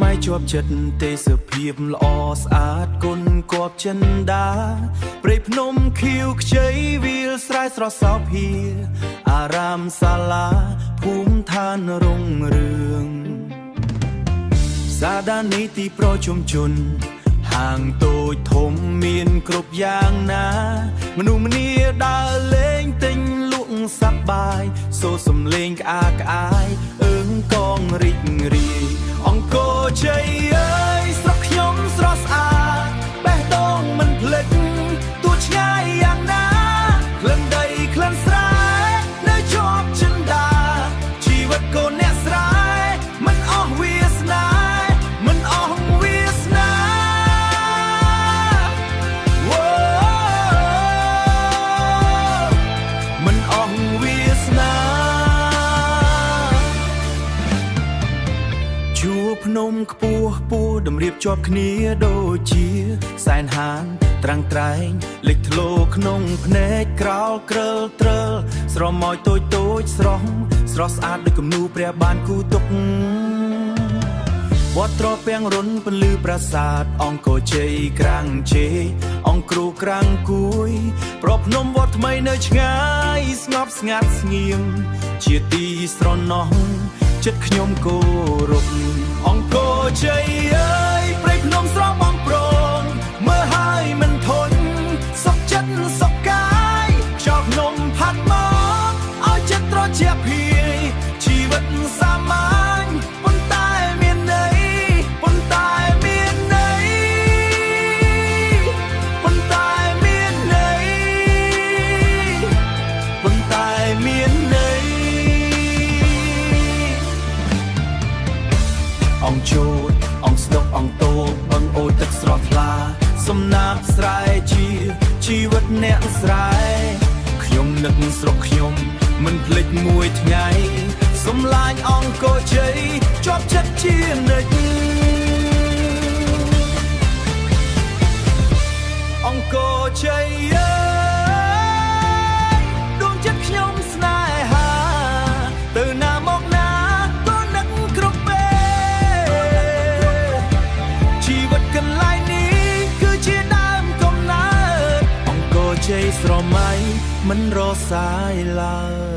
មៃជាប់ចិត្តទេសភាពល្អស្អាតគុណគប់ចិនដាព្រៃភ្នំខៀវខ្ចីវាលស្រែស្រស់សោភាអារាមសាលាភូមិឋានរុងរឿងសាដានីទីប្រជុំជនហាងតូចធំមានគ្រប់យ៉ាងណាមនុស្សម្នាដើរលេងទិញលក់សប្បាយសូរសំលេងក្អាកក្អាយអើងកងរីករាយអង្គរជ័យអើយស្រុកខ្ញុំស្រស់ស្អាតបេះដូងមិនភ្លេចទោះឆ្ងាយយ៉ាងណាក្លិនដីក្លិនស្រែនៅជាប់ចិនដាជីវិតកូនអ្នកស្រែមិនអស់វាសនាមិនអស់វាសនាមិនអស់វាសនាជួរភ្នំខ្ពស់ពោះតម្រៀបជាប់គ្នាដូចជាសែនហានត្រាំងត្រែងលេចធ្លោក្នុងភ្នែកក្រោលក្រើលត្រើលស្រមោចតូចតូចស្រស់ស្អាតដូចគំនូព្រះបានគូទុកវត្តត្រពាំងរុនពន្លឺប្រាសាទអង្គរជ័យក្រាំងជេអង្គគ្រូក្រាំងគួយប្រភ្នំវត្តថ្មីនៅឆ្ងាយស្ងប់ស្ងាត់ស្ងៀមជាទីស្រណោះចិត្តខ្ញុំគោរពអង្គរជ័យអើយព្រៃភ្នំស្រស់បំប្រងមើលហើយមិនធន់សុខចិត្តសុខកាយខ្យល់ភ្នំផាត់មកឲ្យចិត្តត្រជាក់ភាយជីវិតសាមញ្ញប៉ុន្តែមានន័យប៉ុន្តែមានន័យប៉ុន្តែមានន័យប៉ុន្តែមានន័យអង្គជូតអង្គស្នុកអង្គតូបឹងអូយទឹកស្រស់ថ្លាសំណាបស្រែជាជីវិតអ្នកស្រែខ្ញុំនឹកស្រុកខ្ញុំមិនភ្លេចមួយថ្ងៃសំឡាញអង្គរជ័យជាប់ចិត្តជានិច្ចអង្គរជ័យអើយដួងចិត្តខ្ញុំស្នេហាទៅណាមកណាក៏នឹកគ្រប់ពេលជីវិតកន្លែងនេះគឺជាដើមកំណើតអង្គរជ័យស្រមៃមិនរសាយឡើយ